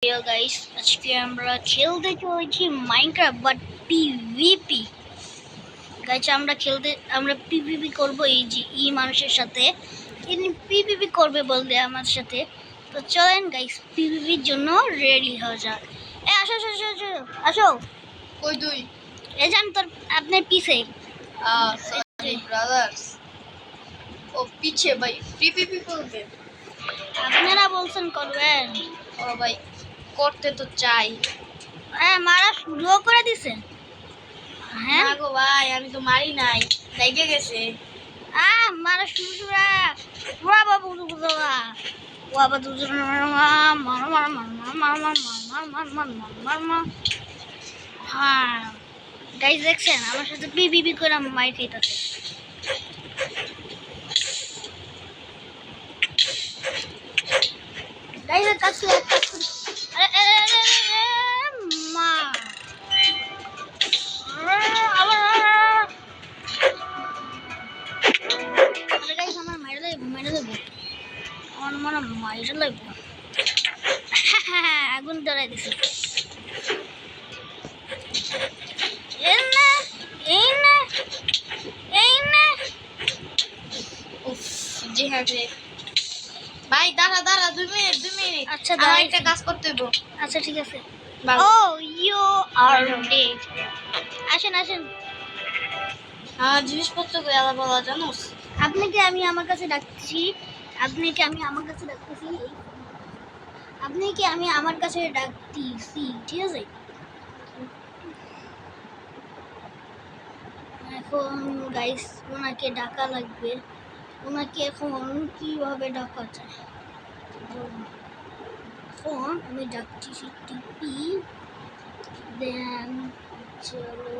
Hello guys, আজকে আমরা খেলতে চলেছি মাইনক্রাফট বাট পিভিপি। গাইস আমরা পিভিপি করব এই যে মানুষের সাথে। ইনি পিভিপি করবে বলতে আমার সাথে। তো চলেন গাইস পিভিপির জন্য রেডি হয়ে যাক। আসো আসো আসো আসো আসো। কই তুই? এই যান তোর আপনার পিছে। Sorry brothers. ও পিছে ভাই পিপিপি করবে। আপনারা বলছেন করবেন। ও ভাই করতে তো চাই। মারা শুরু করে দিছেন। হ্যাঁ না গো ভাই আমি তো মারি নাই, লেগে গেছে। মারা শুরু ওরা বাবু বুঝা ওয়াবা দুজন হ্যাঁ গাইজ দেখছেন আমার সাথে পিপিপি করে মাইর খেতেছে। গাইজের কাছে মা আবার গাইজ আমার মাইরে দেবো আমার মনে মাইরে লাগবো। আগুন ধরাই দিছি। উফ জি হ্যাঁ রে ভাই, দাঁড়া 2 মিনিট। আচ্ছা আমার একটা কাজ করতে হইব। আচ্ছা ঠিক আছে। বাবা। ও ইউ আর ডেড। আসেন আসেন। আমার জিনিসপত্র কই আলাদা বলা জানোস? আপনাকে আমি আমার কাছে ডাকছি। আপনাকে আমি আমার কাছে ডাকতেছি। আপনাকে আমি আমার কাছে ডাকতেছি, ঠিক আছে? এখন গাইস ওনাকে ডাকা লাগবে। ওনাকে এখন কিভাবে ডাকা যায়? এখন আমি ডাকতেছি টিপি দেন চলো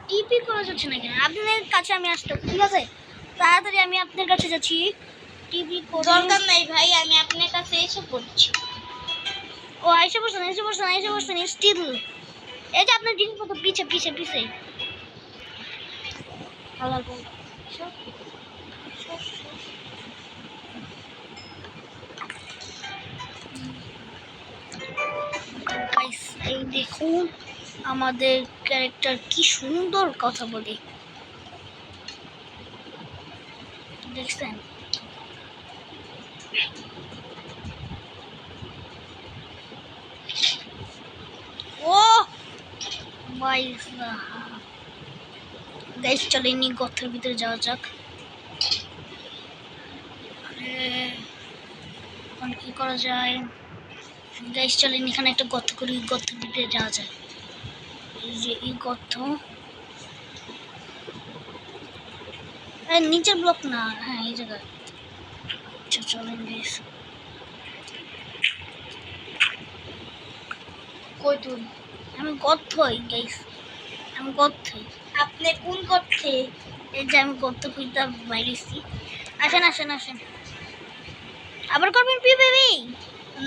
টিপি করা যাচ্ছে না কেন? আপনার কাছে আমি আসতে, ঠিক আছে? তাড়াতাড়ি আমি আপনার কাছে যাচ্ছি। টিপি দরকার নাই ভাই, আমি আপনার কাছে এসে পড়ছি। ও এসে বসছেন স্টিল। এই যে আপনার জিনিসপত্র পিছে পিছে পিছে এই দেখুন আমাদের ক্যারেক্টার কি সুন্দর কথা বলে, দেখছেন? ও গাইস চলেন গর্তের ভিতরে যাওয়া যাক। এখন কি করা যায়? গাইস চলেন এখানে একটা গর্ত করি, গর্তের ভিতরে যাওয়া যায়। এই যে এই গর্ত, নিচের ব্লক না, হ্যাঁ এই জায়গায়। আচ্ছা চলেন গাইস। কই তুই? আমি গর্ত হই গাইস, আমি গর্ত হই। আপনি কোন করতে? এই যে আমি গর্ত খুঁজতে বাইরেছি। আসেন আসেন আসেন। আবার করবেন পিপিপি?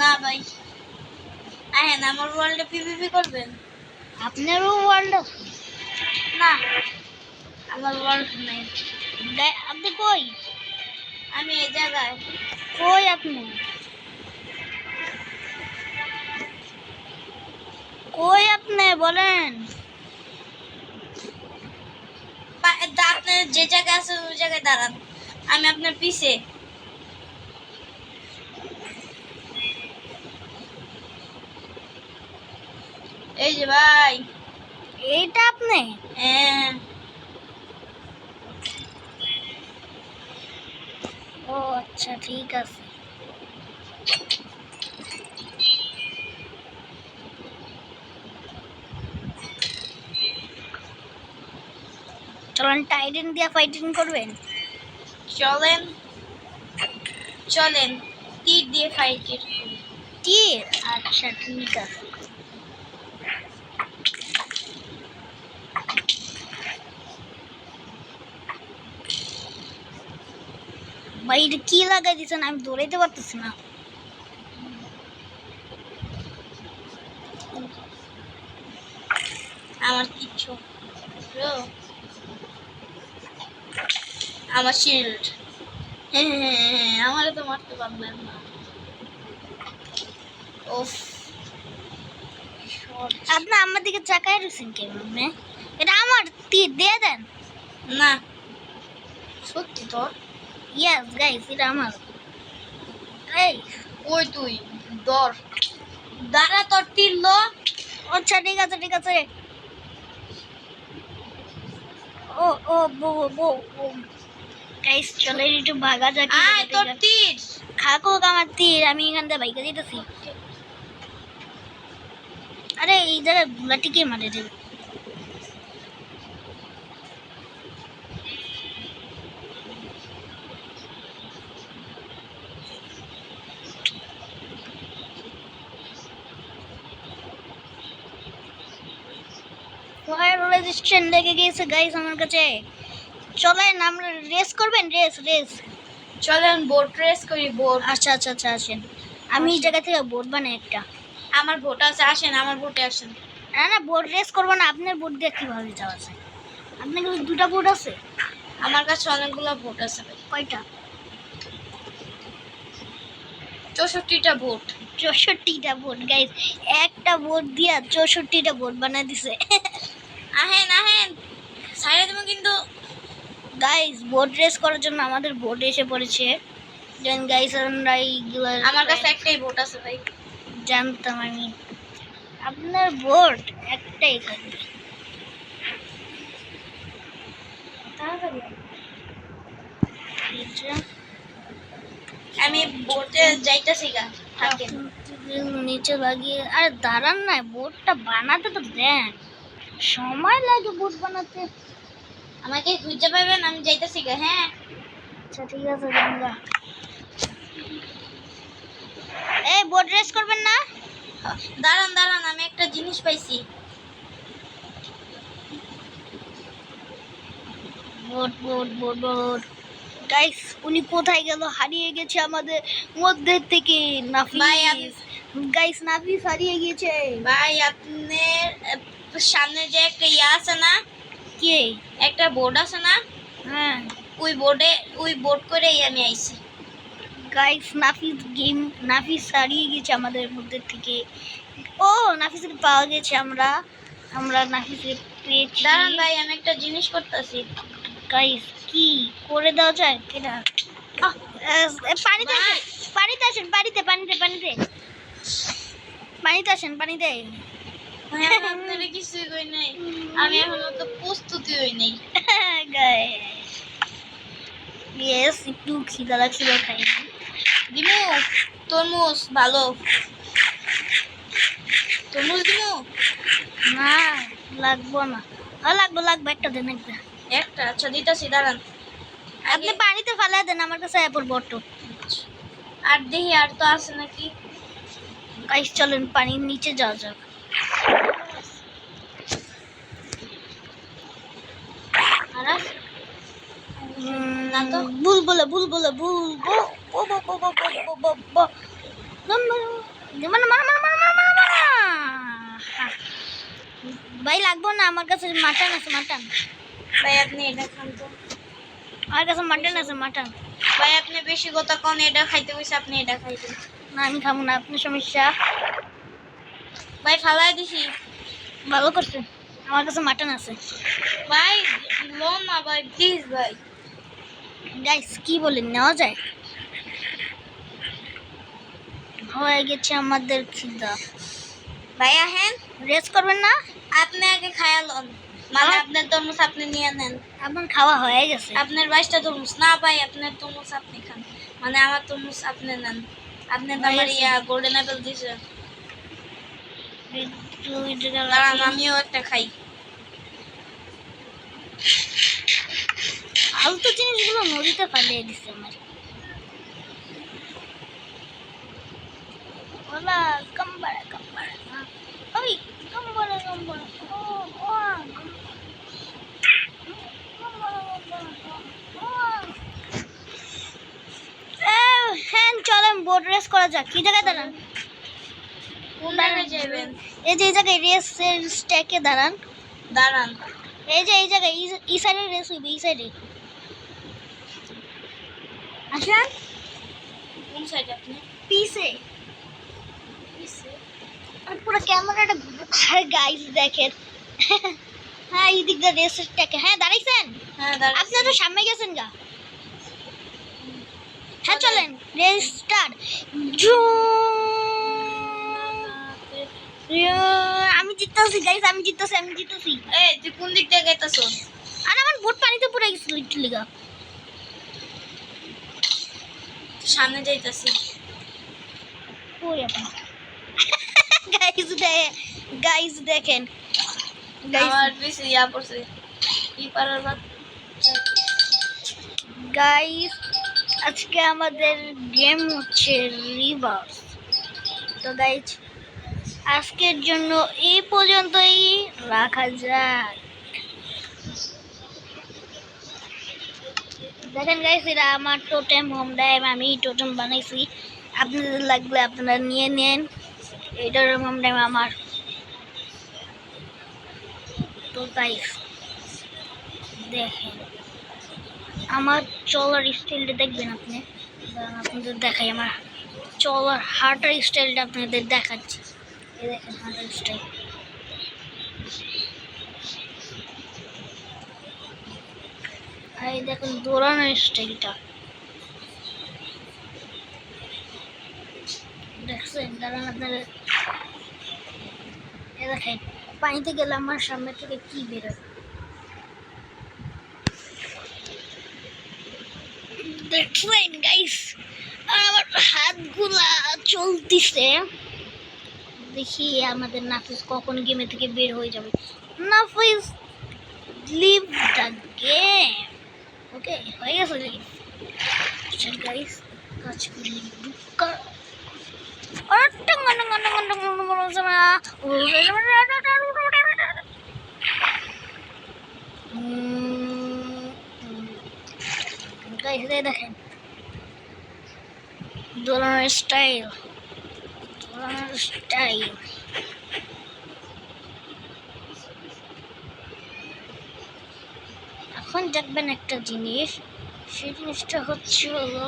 না ভাই, আহেন আমার ওয়ার্ল্ডে পিপিপি করবেন। আপনারও ওয়ার্ল্ড আছে? না আমার ওয়ার্ল্ড নাই। আপনি কই? আমি এই জায়গায়। কই আপনি? কই আপনি বলেন? আপনি যে জায়গায় আছেন ওই জায়গায় দাঁড়ান, আমি আপনার পিছে। এই যে ভাই। এইটা আপনি? হ্যাঁ। ও আচ্ছা ঠিক আছে। চলেন টাইটেন দিয়ে ফাইটিং করবেন? চলেন চলেন তীর দিয়ে ফাইট করি। তীর? আচ্ছা ঠিক আছে। ভাই এটা কি লাগাই দিচ্ছেন? আমি দৌড়াইতে পারতেছি না। আমার কিচ্ছু ব্রো, আমার শিল্ড। হ্যাঁ, আমারও তো মারতে পারবেন না। ওফ, আপনি আমার দিকে চাকায় রয়েছেন কেন আপনি? এটা আমার তীর দিয়ে দেন। না সত্যি তোর? ইয়েস গাইস, এটা আমার। এই ওই তুই দর দাঁড়া, তোর তীর লো। আচ্ছা ঠিক আছে ঠিক আছে। ও ও বো বো বো গাইস চলে একটু ভাগা যাক। আয় তোর তীর। খাকো আমার তীর, আমি এখান থেকে বাইকে দিতেছি। আরে এই জায়গায় বুলাটি কে মারে রে? ফায়ার রেজিস্ট্যান্ট লেগে গিয়েছে গাইস আমার কাছে। চলেন আমরা রেস করবেন, রেস রেস। চলেন বোট রেস করি, বোট। আচ্ছা আচ্ছা আচ্ছা আসেন, আমি এই জায়গা থেকে বোট বানাই একটা। আমার ভোট আছে, আসেন আমার ভোটে আসেন। না না বোট রেস করবো না, আপনার বোট দিয়ে কিভাবে যাওয়া যায়? আপনার কাছে দুটা বোট আছে? আমার কাছে অনেকগুলো ভোট আছে ভাই, কয়টা? 64টা ভোট। 64টা বোট গাইস, একটা বোট দিয়া 64টা বোট বানাই দিছে। আহেন আহেন, সাইডে তুমি কিন্তু। গাইস বোট রেস করার জন্য আমাদের বোট এসে পড়েছে। দেন গাইস আমরা এইগুলো আমার কাছে একটাই ভোট আছে ভাই। জানতাম আমি। আপনার বোট একটাই থাকবে। তাড়াতাড়ি এই যে, আমি বোটে যাইতাছি গা, থাকেন। নিচে লাগিয়ে আর দাঁড়ান না, বোটটা বানাতে তো দেন, সময় লাগে বোট বানাতে। আমাকে খুঁজে পাবেন, আমি যাইতাছি গা। হ্যাঁ আচ্ছা ঠিক আছে গঙ্গা। এই বোট রেস করবেন না? দাঁড়ান দাঁড়ান, আমি একটা জিনিস পাইছি। Boat boat boat boat guys উনি কোথায় গেল? হারিয়ে গেছে আমাদের মধ্যে থেকে নাফিস। ভাই, গাইস নাফিস হারিয়ে গেছে। ভাই আপনার সামনে যে একটা ইয়ে আছে না, কে? একটা বোর্ড আছে না, হ্যাঁ ওই বোর্ড করেই আমি আইছি। গাইস নাফিস গেম, নাফিস হারিয়ে গেছে আমাদের মধ্যে থেকে। ও নাফিসকে পাওয়া গেছে, আমরা আমরা নাফিসকে পেয়েছি। দাঁড়ান ভাই, আমি একটা জিনিস করতেছি। গাইস কি করে দেওয়া যায় কেনা? পানিতে আসেন, পানিতে আসেন, পানিতে পানিতে পানিতে পানিতে আসেন, পানিতে। আপনারা কিছুই কই নাই, আমি এখনো তো প্রস্তুতি হই নাই। ইয়েস একটু খিদা লাগছিল, খাই। দিমু তরমুজ, ভালো তরমুজ দিমু। না লাগবো না। লাগবো লাগবো, একটা দেন একটা। একটা আচ্ছা দিতাছি, দাঁড়ান। আপনি পানিতে ফেলা দেন, আমার কাছে অ্যাপল বট্টো। আর দেখি আর তো আছে নাকি। গাইস চলেন পানির নিচে যাওয়া যাক। আর না তো। বুলবুলে বুলবুলে বুল ভাই লাগবো না, আমার কাছে মাটন আছে, মাটন। ভাই আপনি এটা খান তো। আমার কাছে মাটন আছে, মাটন। ভাই আপনি বেশি কথা কোন, এটা খাইতে কইছে আপনি এটা খাইতেন। না আমি খাবো না, আপনার সমস্যা। ভাই ফালাই দিছি। ভালো করছেন, আমার কাছে মাটন আছে। ভাই লোন না ভাই, প্লিজ ভাই। গাইস কি বলেন, নেওয়া যায়? হয়ে গেছে আমাদের খিদা। ভাই আহেন, রেস্ট করবেন না? আপনি আগে খায়া লন, মানে আপনার তরমুজ আপনি নিয়ে নেন। আপনার খাওয়া হয়ে গেছে। আপনার 22টা তরমুজ না ভাই, আপনার তরমুজ আপনি খান, মানে আমার তরমুজ আপনি নেন। আপনি তো আমার ইয়া গোল্ডেন অ্যাপেল দিছে। দাঁড়ান আমিও একটা খাই। ফালতু জিনিসগুলো নদীতে ফালিয়ে দিচ্ছে আমার। ওলা কম্বাড়া কম্বাড়া, ওই কম্বাড়া কম্বাড়া, ও ও হ্যাঁ চলেন বোট রেস করা যাক। কি জায়গায় দাঁড়ান? কোন জায়গায় যাবেন? এই যে এই জায়গায় রেস স্ট্যাকে দাঁড়ান। দাঁড়ান। এই যে এই জায়গায় এই সাইডে রেস হইবে, এই সাইডে আসেন। কোন সাইড আপনি? পিছে আর পুরো ক্যামেরাটা গাইস দেখেন। হ্যাঁ এই দিক দিয়ে রেসটাকে, হ্যাঁ দাঁড়াইছেন হ্যাঁ আপনি তো সামনে গেছেন গা। হ্যাঁ চলেন রেস স্টার্ট। আমি জিততেছি গাইস, আমি জিততেছি। এই তুই কোন দিক দিয়ে গেতাছস? আর আমার বোট পানিতে পড়ে গেছিল একটু লিগা। সামনে যাইতাছি। ওই আপনি গাইস দেখেন আমার পিছে ইয়া পড়ছে। কি পারার বাদ? গাইস আজকে আমাদের গেম হচ্ছে রিভার্স। তো গাইস আজকের জন্য এই পর্যন্তই রাখা যায়। দেখেন গাইস এটা আমার টোটেম হোম ডাইভ, আমি টোটেম বানাইছি। আপনাদের লাগলে আপনারা নিয়ে নেন, এটার হোম ডাইভ আমার। তো গাইস দেখেন আমার চলার স্টাইলটা দেখবেন আপনি। দাঁড়ান আপনাদের দেখাই আমার চলার হাঁটার স্টাইলটা আপনাদের দেখাচ্ছি। এই দেখেন হাঁটার স্টাইল। আর এই দেখেন দৌড়ানোর স্টাইলটা দেখছেন। দাঁড়ান আপনাদের এ দেখেন পানিতে গেলে আমার সামনে থেকে কি বেরোয় দেখছেন গাইস। আমার হাতগুলা চলতিছে, দেখি আমাদের নাফিস কখন গেমে থেকে বের হয়ে যাবে। নাফিস লিভ দ্য গেম। ওকে হয়ে গেছে লিভ। আচ্ছা গাইস কাজ করি দুকা গাইস দেখেন দোলনের স্টাইল, এখন দেখবেন একটা জিনিস, সেই জিনিসটা হচ্ছে হলো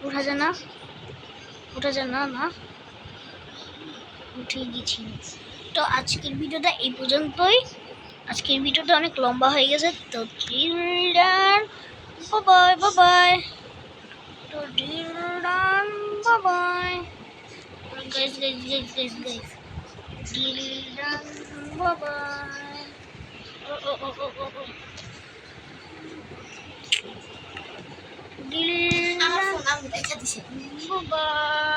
উঠা যায় না না উঠে গেছি। তো আজকের ভিডিওটা এই পর্যন্তই। আজকের ভিডিওটা অনেক লম্বা হয়ে গেছে। তো চিলড্রেন বাই বাই। তো children bye guys children bye. আমার ফোন আমি দেখা দিছি। বাই।